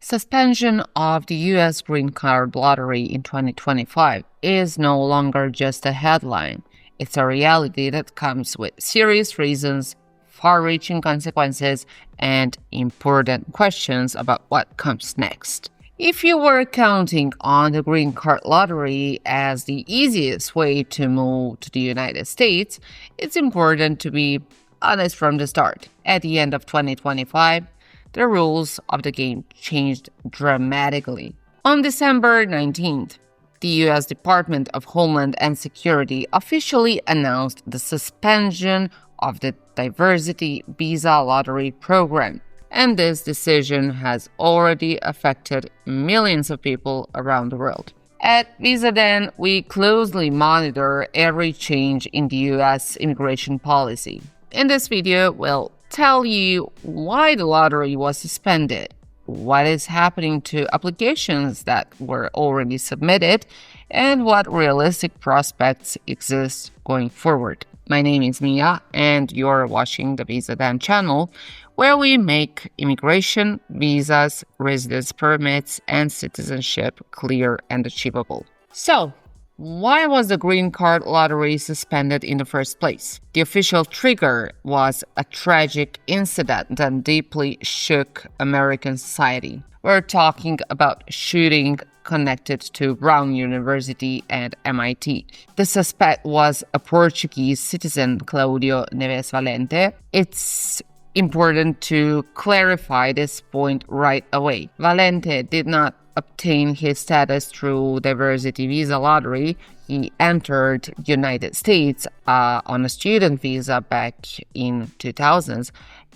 Suspension of the U.S. green card lottery in 2025 is no longer just a headline. It's a reality that comes with serious reasons, far-reaching consequences, and important questions about what comes next. If you were counting on the green card lottery as the easiest way to move to the United States, it's important to be honest from the start. At the end of 2025, the rules of the game changed dramatically. On December 19th, the U.S. Department of Homeland Security officially announced the suspension of the diversity visa lottery program. And this decision has already affected millions of people around the world. At VisaDen, we closely monitor every change in the U.S. immigration policy. In this video, we'll tell you why the lottery was suspended, what is happening to applications that were already submitted, and what realistic prospects exist going forward. My name is Mia, and you're watching the VisaDen channel, where we make immigration, visas, residence permits, and citizenship clear and achievable. So, why was the green card lottery suspended in the first place? The official trigger was a tragic incident that deeply shook American society. We're talking about shooting connected to Brown University and MIT. The suspect was a Portuguese citizen, Claudio Neves Valente. It's important to clarify this point right away. Valente did not obtain his status through diversity visa lottery. He entered the United States on a student visa back in 2000s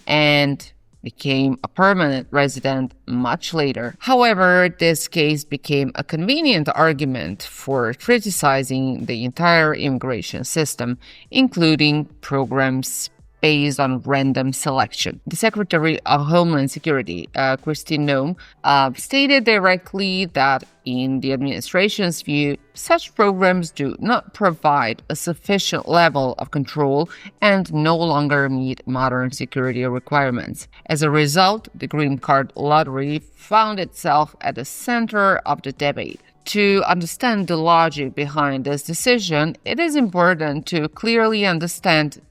and became a permanent resident much later. However, this case became a convenient argument for criticizing the entire immigration system, including programs based on random selection. The Secretary of Homeland Security, Christine Noem, stated directly that in the administration's view, such programs do not provide a sufficient level of control and no longer meet modern security requirements. As a result, the green card lottery found itself at the center of the debate. To understand the logic behind this decision, it is important to clearly understand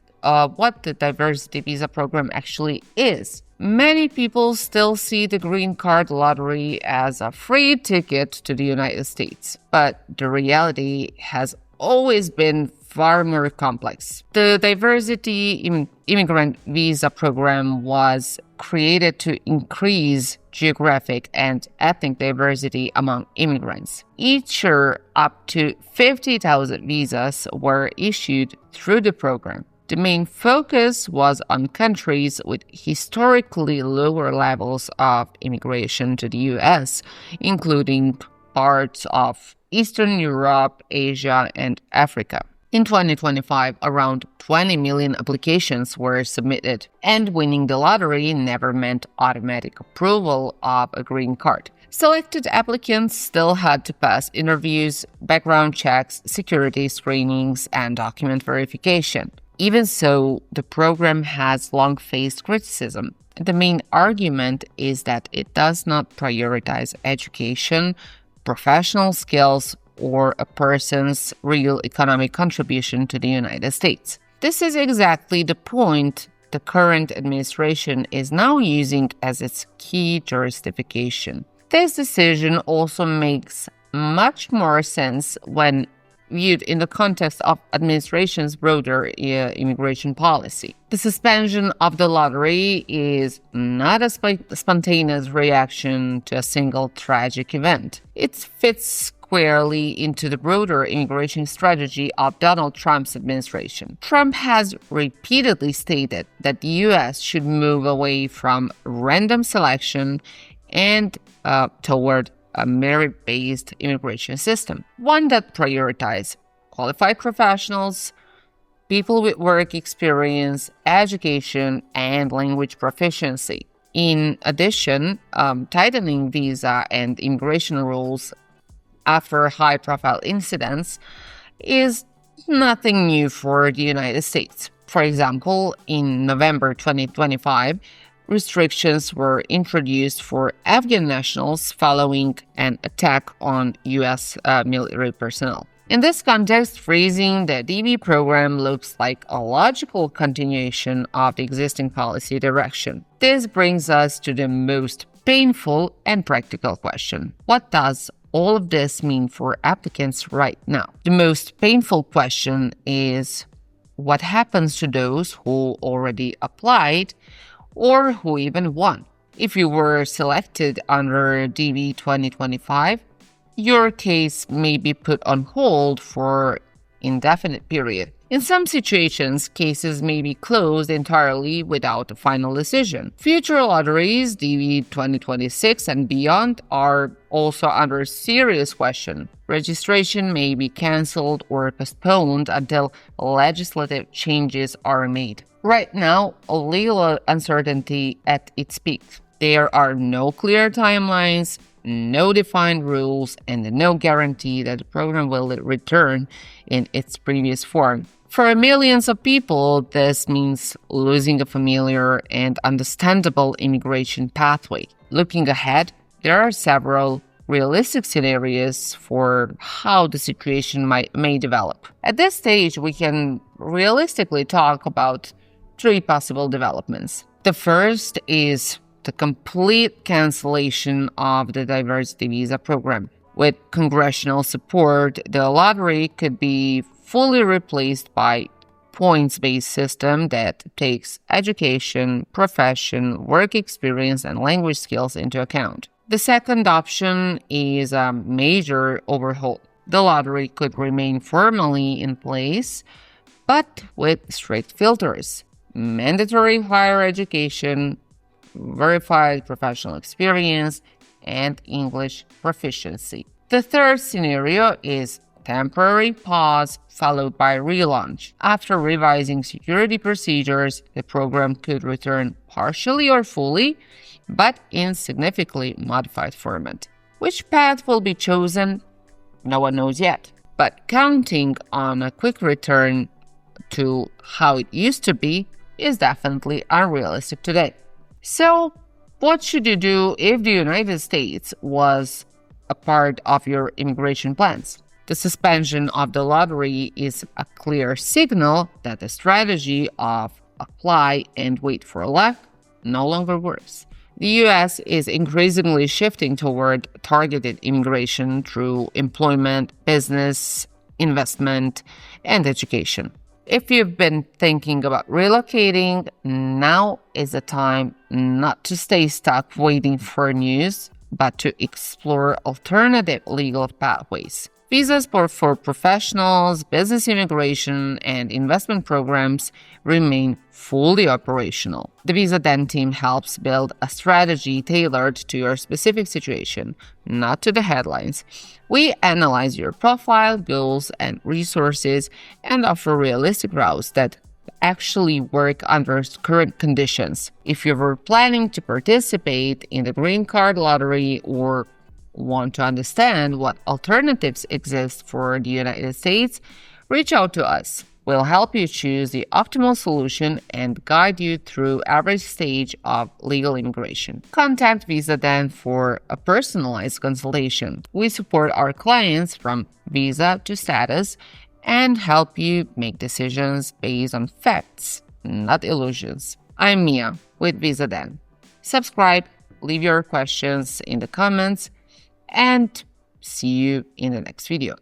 what the diversity visa program actually is. Many people still see the green card lottery as a free ticket to the United States, but the reality has always been far more complex. The diversity immigrant visa program was created to increase geographic and ethnic diversity among immigrants. Each year, up to 50,000 visas were issued through the program. The main focus was on countries with historically lower levels of immigration to the U.S., including parts of Eastern Europe, Asia, and Africa. In 2025, around 20 million applications were submitted, and winning the lottery never meant automatic approval of a green card. Selected applicants still had to pass interviews, background checks, security screenings, and document verification. Even so, the program has long faced criticism. The main argument is that it does not prioritize education, professional skills, or a person's real economic contribution to the United States. This is exactly the point the current administration is now using as its key justification. This decision also makes much more sense when viewed in the context of administration's broader immigration policy. The suspension of the lottery is not a spontaneous reaction to a single tragic event. It fits squarely into the broader immigration strategy of Donald Trump's administration. Trump has repeatedly stated that the U.S. should move away from random selection and toward a merit-based immigration system, one that prioritizes qualified professionals, people with work experience, education, and language proficiency. In addition, tightening visa and immigration rules after high-profile incidents is nothing new for the United States. For example, in November 2025, restrictions were introduced for Afghan nationals following an attack on U.S. Military personnel. In this context, freezing the DV program looks like a logical continuation of the existing policy direction. This brings us to the most painful and practical question. What does all of this mean for applicants right now? The most painful question is, what happens to those who already applied or who even won? If you were selected under DV 2025, your case may be put on hold for indefinite period. In some situations, cases may be closed entirely without a final decision. Future lotteries, DV 2026 and beyond, are also under serious question. Registration may be cancelled or postponed until legislative changes are made. Right now, legal uncertainty at its peak. There are no clear timelines, no defined rules, and no guarantee that the program will return in its previous form. For millions of people, this means losing a familiar and understandable immigration pathway. Looking ahead, there are several realistic scenarios for how the situation may develop. At this stage, we can realistically talk about three possible developments. The first is the complete cancellation of the diversity visa program. With congressional support, the lottery could be fully replaced by points-based system that takes education, profession, work experience, and language skills into account. The second option is a major overhaul. The lottery could remain formally in place, but with strict filters: mandatory higher education, verified professional experience, and English proficiency. The third scenario is temporary pause followed by relaunch. After revising security procedures, the program could return partially or fully, but in significantly modified format. Which path will be chosen? No one knows yet. But counting on a quick return to how it used to be is definitely unrealistic today. So, what should you do if the United States was a part of your immigration plans? The suspension of the lottery is a clear signal that the strategy of apply and wait for luck no longer works. The U.S. is increasingly shifting toward targeted immigration through employment, business, investment, and education. If you've been thinking about relocating, now is the time not to stay stuck waiting for news, but to explore alternative legal pathways. Visas for professionals, business immigration, and investment programs remain fully operational. The Visa Den team helps build a strategy tailored to your specific situation, not to the headlines. We analyze your profile, goals, and resources and offer realistic routes that actually work under current conditions. If you were planning to participate in the green card lottery or want to understand what alternatives exist for the United States, reach out to us. We'll help you choose the optimal solution and guide you through every stage of legal immigration. Contact Visa Den for a personalized consultation. We support our clients from visa to status and help you make decisions based on facts, not illusions. I'm Mia with Visa Den. Subscribe, leave your questions in the comments, and see you in the next video.